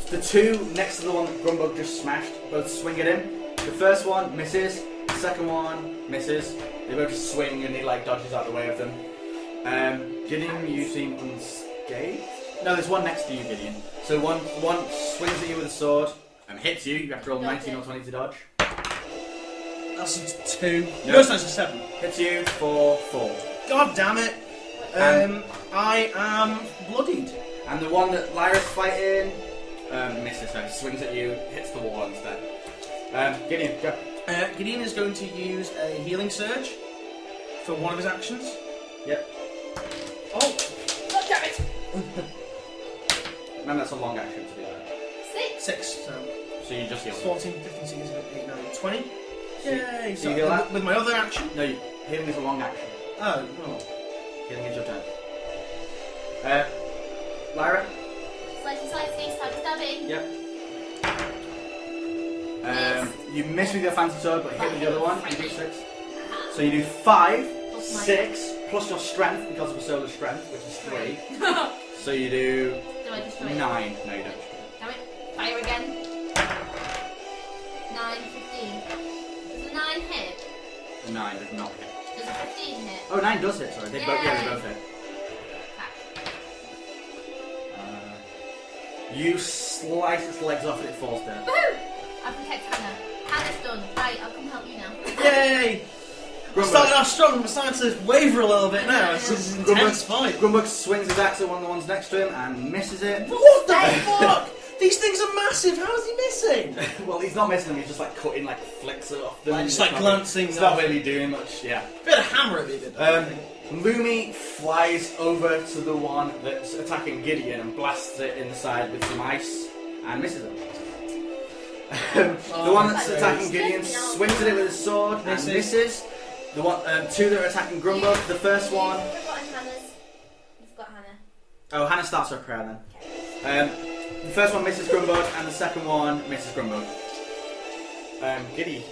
The 2 next to the one that Grumbug just smashed both swing at him. The first one misses. The second one misses. They both just swing and he like dodges out the way of them. Gideon, you seem unscathed. No, there's one next to you, Gideon. So one swings at you with a sword and hits you. You have to roll 19 or 20 to dodge. That's a 2. No. No, it's a 7. Hits you for 4. God damn it. I am bloodied. And the one that Lyra's fighting misses her. Swings at you, hits the wall instead. Gideon, go. Gideon is going to use a healing surge for one of his actions. Yep. Oh, God damn it! Man, that's a long action to do that. 6. 6. So you just heal. 14, 15, 16, 17, 18, 19, 20. Yay! So you heal that? With my other action? No, healing is a long action. Oh, well. Healing is your turn. Lyra? Slicey, stab, stabbing. Yep. You miss with your fancy sword, but hit with the other one. You do 6. So you do 5, 6, plus your strength because of a solar strength, which is 3. So you do Do I destroy 9. it? No, you don't. Damn it. Fire again. 9, 15. Does a 9 hit? 9 does not hit. Does a 15 hit? Oh, 9 does hit, sorry. They both hit. You slice its legs off and it falls down. Woohoo! I protect Hannah. Hannah's done. Right, I'll come help you now. Yay! We're starting off strong, we're starting to waver a little bit now. It's an intense fight. Grumbug swings his axe at one of the ones next to him and misses it. What the fuck? These things are massive. How is he missing? Well, he's not missing them. He's just like cutting like flicks off them. Like, just like glancing. It's not really doing much. Yeah. Bit of hammer at me, did Lumi flies over to the one that's attacking Gideon and blasts it in the side with some ice and misses it. The one that's attacking Gideon swings at it with his sword and misses. The one, 2 that are attacking Grumbug. The first one. You've forgotten Hannah's. You've got Hannah. Oh, Hannah starts her prayer then. The first one misses Grumbug and the second one misses Grumbug. Giddy.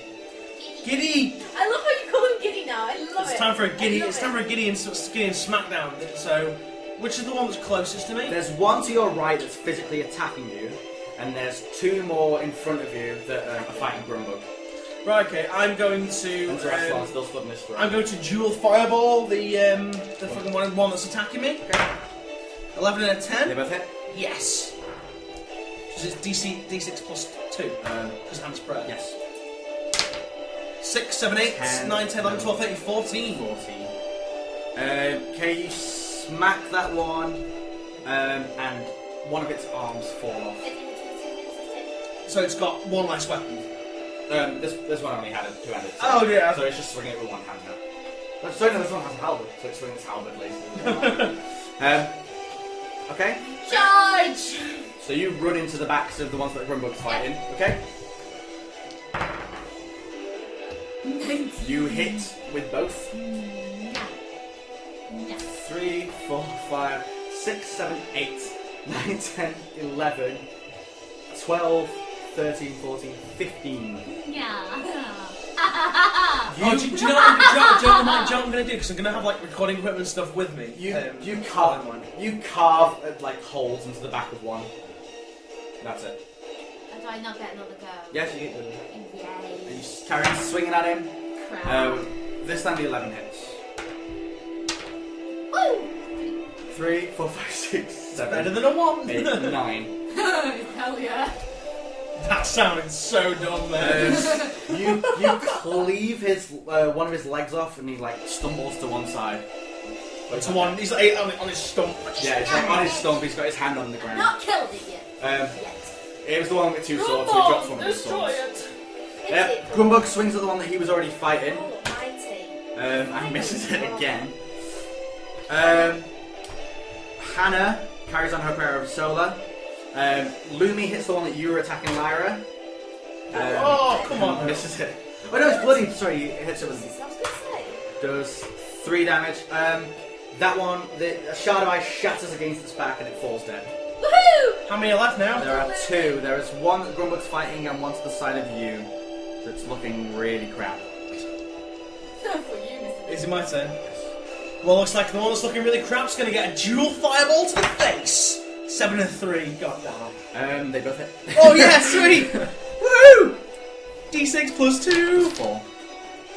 Giddy! I love how you call him Giddy now. I love it. It's time for a Giddy. I love It's time for a Gideon smackdown. So, which is the one that's closest to me? There's one to your right that's physically attacking you, and there's 2 more in front of you that are fighting Grumbug. Right. Okay. I'm going to. And Terrestrial still stood in this threat. I'm going to dual fireball the fucking one that's attacking me. Okay. 11 and a 10. They both hit. Yes. So it's D6 plus 2. Because I'm spread. Yes. 6, 7, 8, 9, 10, 11, 12, 13, 14. 14. Okay, you smack that one, and one of its arms fall off. So it's got one less weapon. This one only had a two-handed. Oh, yeah. So it's just swinging it with one hand now. So no, this one has a halberd, so it's swinging its halberd later. Okay. Charge! So you run into the backs of the ones that Grumbug's fighting. Okay. You hit with both. 3, 4, 5, 6, 7, 8, 9, 10, 11, 12, 13, 14, 15. Yeah. Do you know what I'm going to do? Because I'm going to have like recording equipment and stuff with me. You carve like holes into the back of one. That's it. And do I not get another go? Yes, you get good. Yay. And you carry on swinging at him. Crap. This time the 11 hits. Woo! 3, 4, 5, 6, 7. Better than a 1. 8, 9. Hell yeah. That sounded so dumb there. You cleave his one of his legs off, and he like stumbles to one side. To one, he's like on his stump. Yeah, it's like on his stump. He's got his hand on the ground. Not killed it yet. It was the one with 2 swords, so he drops one of his swords. Yep. Grumbug swings at the one that he was already fighting, and misses it again. Hannah carries on her prayer of Solar. Lumi hits the one that you were attacking, Lyra. Oh, come on. Misses it. Oh no, it's bloody. Sorry, it hits it with. Does 3 damage. That one, a shard of ice shatters against its back and it falls dead. Woohoo! How many are left now? There are 2. There is one that Grumbug's fighting and one to the side of you. So it's looking really crap. Is it my turn? Well, looks like the one that's looking really crap's going to get a dual fireball to the face. 7 and 3. God damn. They both hit. Oh yeah, sweet! Woo! D6 plus 2. 4.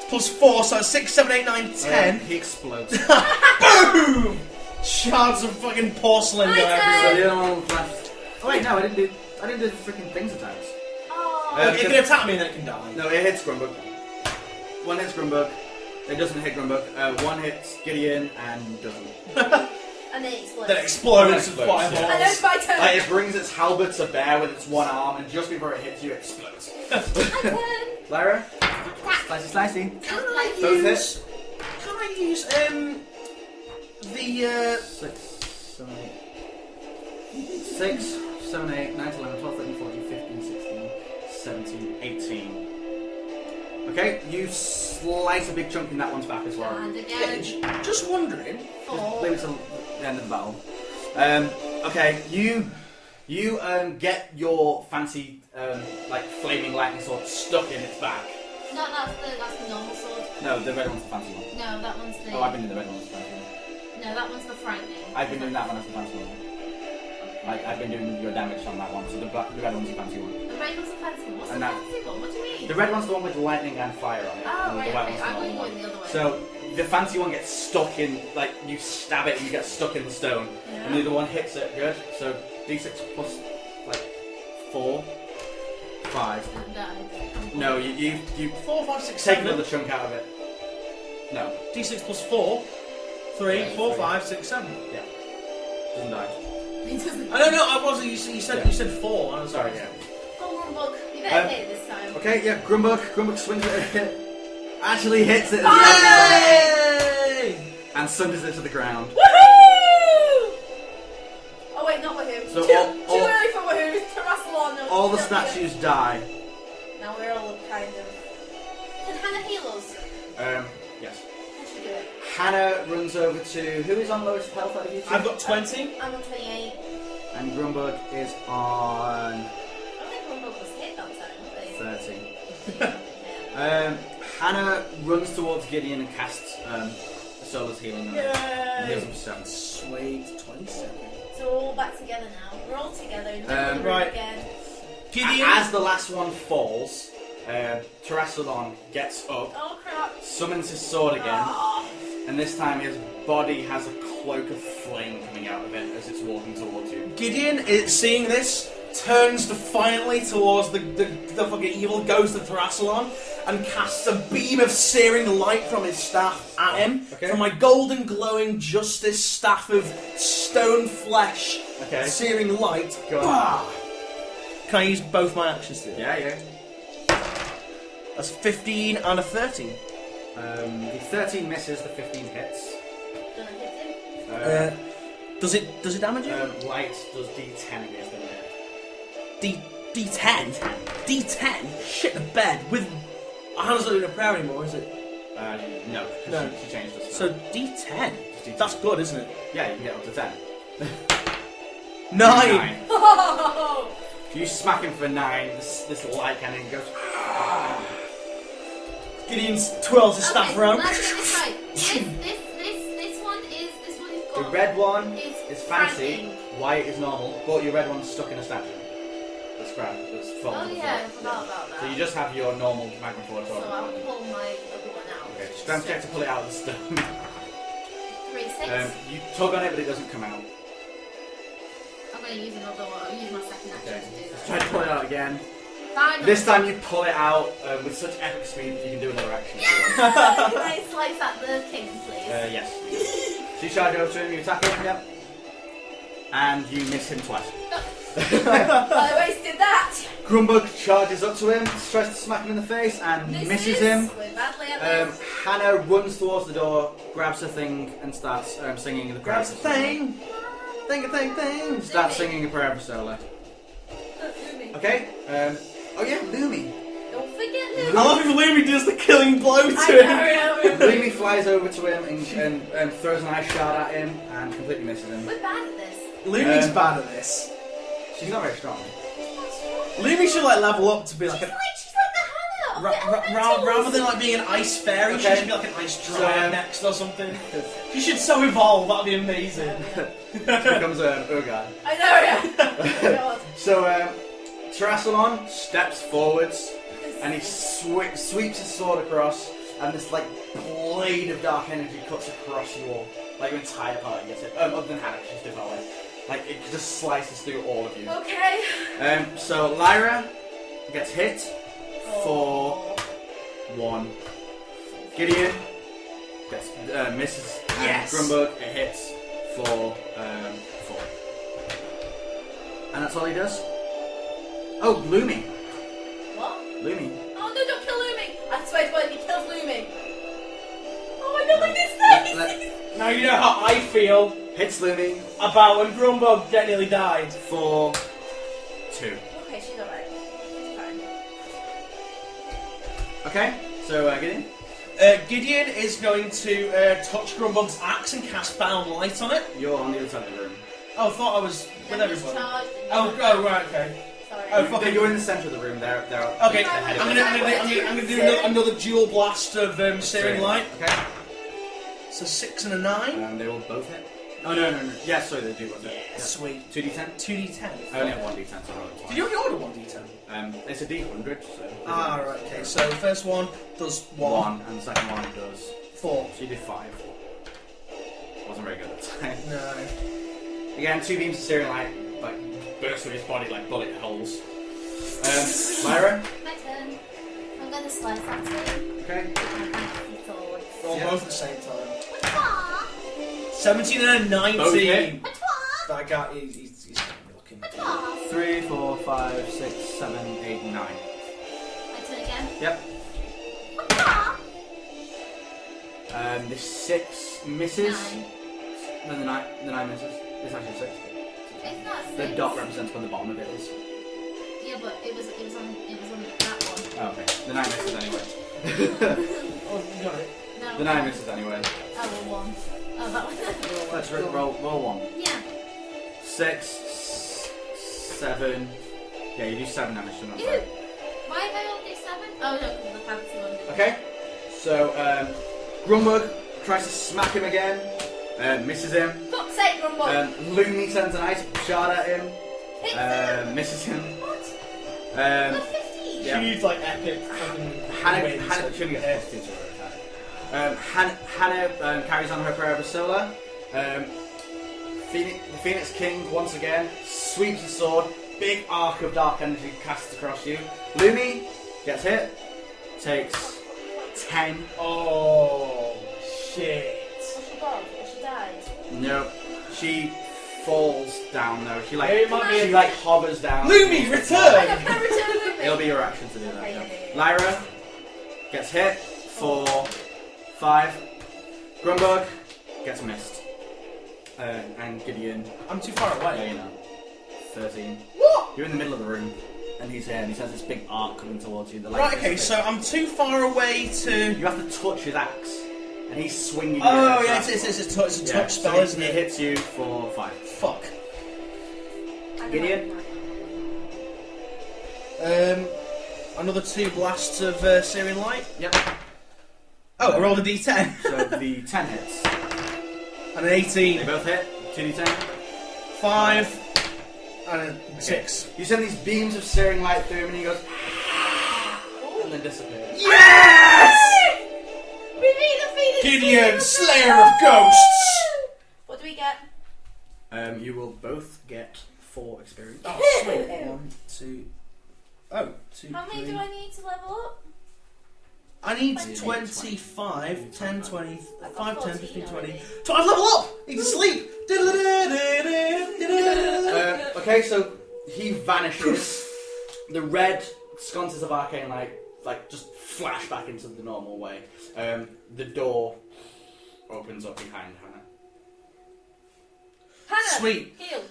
Plus 4, so 6, 7, 8, 9, 10. He explodes. Boom! Shards of fucking porcelain go So everywhere. the other one left. Oh wait, no, I didn't do the freaking things attacks. Oh. It can attack me and then it can die. No, it hits Grumbug. One hits Grumbug. It doesn't hit Grumbug. One hits Gideon and doesn't. And then it explodes. Then it explodes with Explodes, And then fireballs. it's my turn. Like, it brings its halberd to bear with its one arm, and just before it hits you, it explodes. My turn. Lyra, slicey, slicey. Can I Both use... Can I use, the, 6, 7, 8. 6, 7, 8, 9, 11, 12, 13, 14, 15, 16, 17, 18. Okay, you slice a big chunk in that one's back as well. And again. just wondering... Just leave it till the end of the battle. Okay, you get your fancy like flaming lightning sword stuck in its back. No, that's the normal sword. No, the red one's the fancy one. No, that one's the... Oh, I've been doing the red one as the fancy one. No, that one's the frightening. I've been doing that one as the fancy one. I've been doing your damage on that one, so the red one's the fancy one. The red one's the fancy one. What's And the that- fancy one? What do you mean? The red one's the one with lightning and fire on it. Oh, and right, the white okay. one's I'm the going normal one. the other way. So the fancy one gets stuck in, like you stab it and you get stuck in the stone, and the other one hits it. Good. So D6 plus like 4, 5. And died. No, you 4, 5, 6, take 7. another chunk out of it. No, D6 plus 4. 3, Yeah, 4, 3. 5, 6, 7. yeah, doesn't die. He doesn't... I don't know, I wasn't. You said 4. I was Sorry, yeah. Go on, Bug. You better hit it this time. Okay, yeah, Grumbug swings at it, actually hits it, Yay! and sunders it to the ground. Woohoo! Oh wait, not Woohoo. So too all- early for Woohoo. Terrasalon. No, All the still here. statues die. Now we're all kind of... Can Hannah heal us? Yes. How should we do it? Hannah runs over to who is on lowest health out of you two? I've got 20. I'm on 28. And Grumbug is on I don't think Grumbug was hit that time, was 30. Yeah. Hannah runs towards Gideon and casts Solar's healing on him. And heals him for 7. Sweet, 27. So we're all back together now. We're all together. Right. Again. Gideon. As the last one falls, Terrasalon gets up, Oh crap. summons his sword again, Oh. and this time his body has a cloak of flame coming out of it as it's walking towards you. Gideon, seeing this, turns defiantly towards the fucking evil ghost of Thrasilon and casts a beam of searing light from his staff at him. Okay. From my golden glowing justice staff of stone flesh, Okay. searing light. Go on. Bah! Can I use both my actions to do that? Yeah. That's 15 and a 13. The 13 misses, the 15 hits. Don't I hit him? Does it damage you? Light does D10 against them. D10? D10? Shit the bed with... Hannah's not doing a prayer anymore, is it? No. No. She changed the So D10? That's good, isn't it? yeah, you can get up to 10. 9! Oh! If you smack him for 9, this light cannon goes. Gideon twirls his staff around. Let's get this right. This one is The gold. red one It's is fancy, frightening. white is normal, but your red one's stuck in a statue. That's crap. That's fallen Oh to the yeah, I floor. forgot about that. So you just have your normal magma force. So I'll pull my other one out. Okay, strength check to pull it out of the stone. 3, 6. You tug on it, but it doesn't come out. I'm going to use another one. I'll use my second action Okay. to do Let's that. try to pull it out again. Fine. This time you pull it out with such epic speed that you can do another action. if you want. Can I slice at the king, please? Yes. So you charge over to him, you attack him, yep. And you miss him twice. I wasted that. Grumbug charges up to him, tries to smack him in the face, and misses him. We're badly at this. Hannah runs towards the door, grabs her thing, and starts singing the prayer. Grabs the thing! Thing! Starts singing a prayer for Solar. Lumi. Okay. Oh yeah, Lumi. Don't forget I Lumi. love if Lumi does the killing blow to I him. know. Lumi flies over to him and throws an ice shard at him and completely misses him. We're bad at this. Lumi's bad at this. She's not very strong. Lumi should like level up to be like She's an... like the Hannah of the elementals. Rather than like being an ice fairy, she Okay. should be like an ice So, dryad next or something. She should so evolve, that'd be amazing. She becomes an Urgai. I know, yeah. God. So Thrasilon steps forwards and he sweeps his sword across, and this like blade of dark energy cuts across you all, like your entire party gets it. Other than Hannah, she's different way. Like it just slices through all of you. Okay. So Lyra gets hit for 1. Gideon gets misses. And Yes. Grumbug it hits for 4. And that's all he does. Oh, Lumi. What? Lumi. Oh no, don't kill Lumi. I swear to God, if he kills Lumi. Oh my God, look at his face. Now you know how I feel Hits Lumi about when Grumbug nearly died. for 2. Okay, she's alright. She's fine. Okay, so Gideon. Gideon is going to touch Grumbug's axe and cast Bound Light on it. You're on the other side of the room. Oh, I thought I was with Then he's everybody. charged Oh, and right, okay. Sorry. Oh, fuck it. You're in the centre of the room. They're Okay, ahead of I'm you. gonna do another dual blast of searing light. Okay. So 6 and a 9. They will both hit. Oh no. Yeah, sorry, they do both hit. Yeah, sweet. 2d10. 2d10. I only have 1d10, so I roll it twice. Did you only order 1d10? It's a d100, so. Ah, right, okay. So the first one does 1. 1, and the second one does 4. So you did 5. Wasn't very good at the time. No. Again, 2 beams of searing light, like, burst through his body like bullet holes. Lyra? My turn. I'm going to slice at it. Okay. Roll Yeah. both at the same time. What's 17 and a 19. Both hit. That guy, he's looking. 3, 4, 5, 6, 7, 8, 9. My turn again. Yep. The 6 misses. 9. No, the 9 misses. It's actually 6. It's not 6. The dot represents where the bottom of it is. Yeah, but it was on that one. Oh, okay. The 9 misses anyway. Oh, you got it. No. The 9 misses anyway. Oh, well, 1. Oh, that one. Let's roll 1. Yeah. 6, 7. Yeah, you do 7 damage to them. Ew. Why have I only 7? Oh, no, because of the fancy one. Okay. So, Grumbug tries to smack him again. Misses him. Fuck's sake, Rumble. Lumi sends an ice shard at him. Hits him. Misses him. What? Um, 15. Yeah. Huge, like, epic fucking Hannah wins. shouldn't get plus 2 to her attack. Hannah carries on her prayer of a solar. The Phoenix King once again sweeps his sword. Big arc of dark energy casts across you. Lumi gets hit. Takes 10. Oh shit! What's she got? She died. No, she falls down though. She It might be she like hovers down. Lumi, I return! can return Lumi. It'll be your action to do that. Okay, Yeah. yeah. Lyra gets hit for 5. Grumbug gets missed. And Gideon, I'm too far yeah, away. you know, 13. What? You're in the middle of the room, and he's here, and he has this big arc coming towards you. The light Right. Okay. dissipates. So I'm too far away to. You have to touch his axe, and he's swinging. Oh your yeah, axe. it's a touch Yeah, spell, so isn't it it? hits you for 5. Fuck. Gideon? Another 2 blasts of Syrian light. Yep. Oh, I rolled a d10 So the 10 hits. and an 18. They both hit. 2d10. 5 and a 6. You send these beams of searing light through him, and he goes, and then disappears. Yes! We beat the Phoenix Gideon, King! Slayer of Ghosts! What do we get? You will both get 4 experience. Oh, sweet. 1, 2. Oh, 2. How many 3. do I need to level up? I need 20. 25, 10, 20, I've 5, got 10, 14 15, 20. already. 12 level up! He can sleep! Okay, so he vanishes. The red sconces of arcane light just flash back into the normal way. The door opens up behind Hannah. Hannah! Sweet. Heal.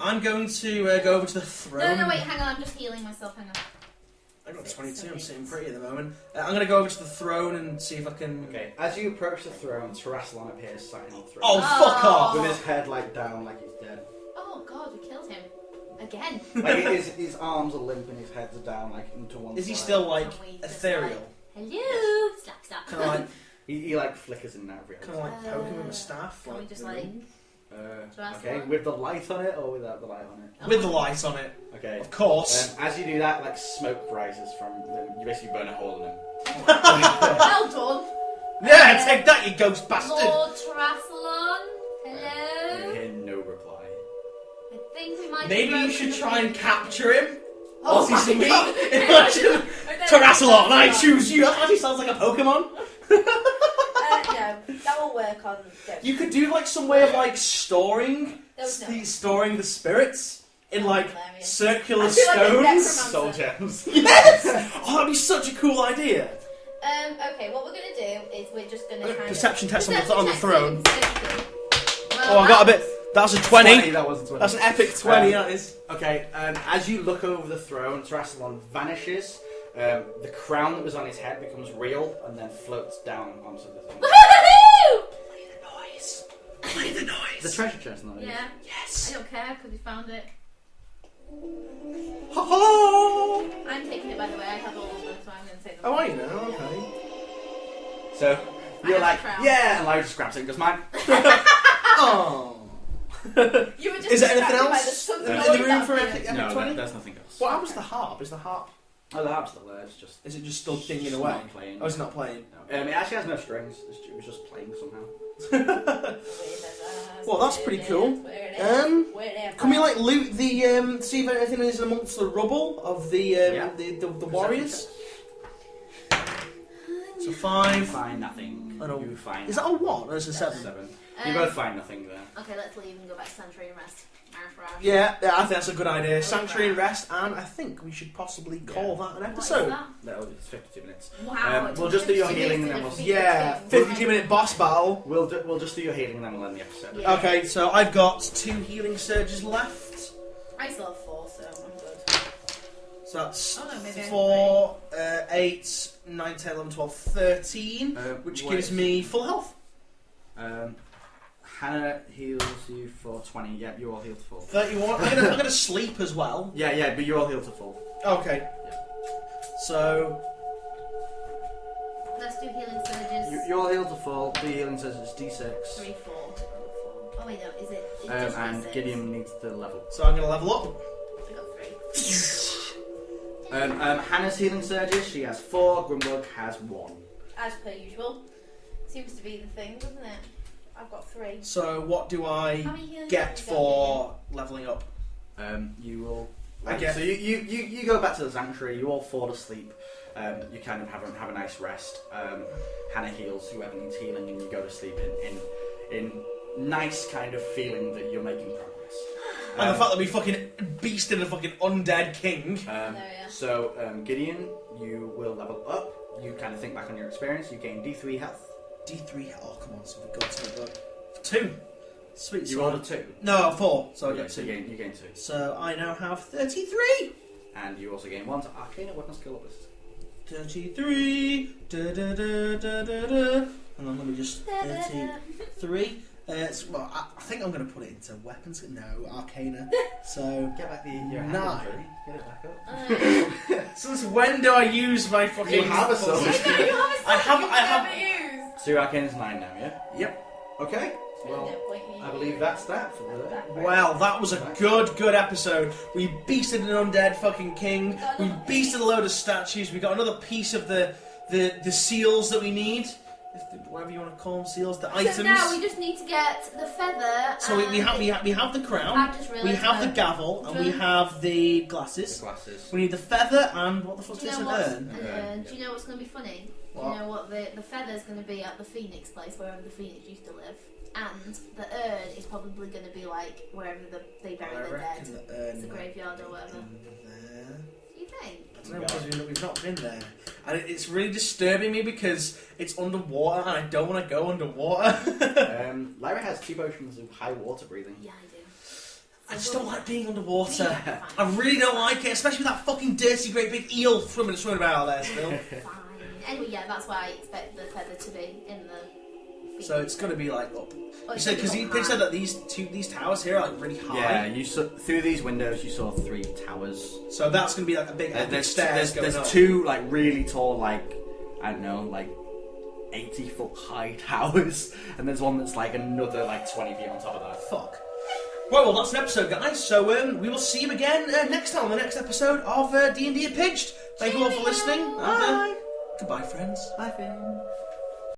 I'm going to go over to the throne. No, wait, hang on, I'm just healing myself, hang on. I got 22, I'm sitting pretty at the moment. I'm going to go over to the throne and see if I can... Okay, as you approach the throne, Terraslon appears sat on the throne. Oh, fuck off! With his head down like he's dead. Oh god, we killed him. Again. His arms are limp and his head's into one Is he side. still, Can we just, ethereal? Hello! Slap, slap. Kind of like, He flickers in and out of reality. poke him with a staff? Can we just Terraslon? Okay, with the light on it or without the light on it? With the light on it, Okay. of course. As you do that, smoke rises from them. You basically burn a hole in him. Well done! Yeah, take that, you ghost bastard! Lord Terraslon? You Hello? hear no reply. I think we might Maybe you should try and capture him. Oh Whilst he's my in God. Imagine Terraslon, I choose you. That actually sounds like a Pokemon. No, that will work on... You could do some way of storing storing the spirits in Hilarious. circular I feel like a stones. necromancer. Soul gems. Yes! Oh, that'd be such a cool idea. Okay, what we're going to do is we're just going to kind of... Perception test on the Perception throne. test. Oh, I got a bit. That's a 20. That was a 20. That's an epic 20. That is. Okay, as you look over the throne, Terraslon vanishes. The crown that was on his head becomes real and then floats down onto the thing. Woohoo! Play the noise. Play the noise. The treasure chest, not it? Yeah, I Yes. don't care because we found it. Ha ha. I'm taking it by the way, I have all of them, so I'm going to take them. Oh, are you now? Okay. So you're have like, the crown. yeah, and Lyra just grabs it and goes, mine. Oh. You were just Is there anything distracted by else the sun in noise the room out for here. epic No, 20? there's nothing else. What happens to the harp? Is the harp? Oh, the harp's still there. It's just. Is it just still dinging it's away? not playing. Oh, it's not playing. No. It actually has no strings. It was just playing somehow. Well, that's pretty cool. Can we loot the see if anything is amongst the rubble of the the warriors? So 5. Find nothing. I don't- You find. Is that a 1 or is it a 7? 7? You both find nothing there. Okay, let's leave and go back to Sanctuary and rest. Yeah, I think that's a good idea. Sanctuary and rest, and I think we should possibly call that an What is episode. that? That'll be 52 minutes. Wow. We'll just do your healing and then we'll. Yeah, 52-minute boss battle. We'll just do your healing and then we'll end the episode. Yeah. Okay, so I've got 2 healing surges left. I still have 4, so I'm good. So that's Oh, no, maybe I have 4, 8, 9, 10, 11, 12, 13, which gives me full health. Hannah heals you for 20. Yep, you all heal to full. 31. I'm gonna sleep as well. Yeah, but you all heal to full. Okay. So Let's do healing surges. You all heal to full. The healing says it's D6. 3, 4. Oh wait, no, is it just And D6? Gideon needs to level. I'm gonna level up. I got 3. Hannah's healing surges. She has 4. Grumbug has 1. As per usual. Seems to be the thing, doesn't it? I've got 3. So what do I How many healing get have you got, for leveling up? You will. I get- So you go back to the sanctuary. You all fall asleep. You kind of have a nice rest. Hannah heals whoever needs healing, and you go to sleep in nice kind of feeling that you're making progress. And the fact that we fucking beasted a fucking undead king. So Gideon, you will level up. You kind of think back on your experience. You gain D3 health. D3. Oh come on, so we've got to go. 2. Sweet. You so rolled a 2. No, 4. So I Yeah, got so 2. you gain 2. So I now have 33. And you also gain 1 to Arcana Weapon Skill list. 33. Da, da, da, da, da, da. And then let me just 33. Well, I think I'm going to put it into weapons. No, Arcana. So Get back your 9. Get it back up. Since when do I use my fucking? You have a sword. I have. Used. So your Arcana's 9 now, yeah? Yep. Okay. Well, I believe that's that for the. Well, that was a good episode. We beasted an undead fucking king. We beasted a load of statues. We got another piece of the seals that we need. Whatever you want to call them, seals, the items. So now we just need to get the feather. So we have the crown, I've just realised we have the that. gavel, and we have the glasses. Glasses. We need the feather and what the fuck's Do you this, know an what's urn? an urn? Do you know what's going to be funny? What? Do you know what the feather's going to be at the Phoenix place, wherever the Phoenix used to live, and the urn is probably going to be like wherever they bury I the dead. reckon the urn It's a might graveyard be or whatever. there. Do you think? I don't know, because we've not been there. And it's really disturbing me because it's underwater and I don't want to go underwater. Lyra has 2 potions of high water breathing. Yeah, I do. I just don't like being underwater. Fine. I really don't like it, especially with that fucking dirty great big eel swimming about out there still. Fine. Anyway, yeah, that's why I expect the feather to be in the Phoenix. So it's going to be like up. Oh, You said, because it's Pig said high. that these towers here are like really high. Yeah, you saw through these windows. You saw 3 towers. So that's going to be like a big epic stairs going up. There's 2 like really tall, like I don't know, like 80-foot high towers, and there's one that's like another like 20 feet on top of that. Fuck. Well, that's an episode, guys. So we will see you again next time on the next episode of D&D Apidged. Thank you all for listening. And, goodbye, friends. Bye, Finn.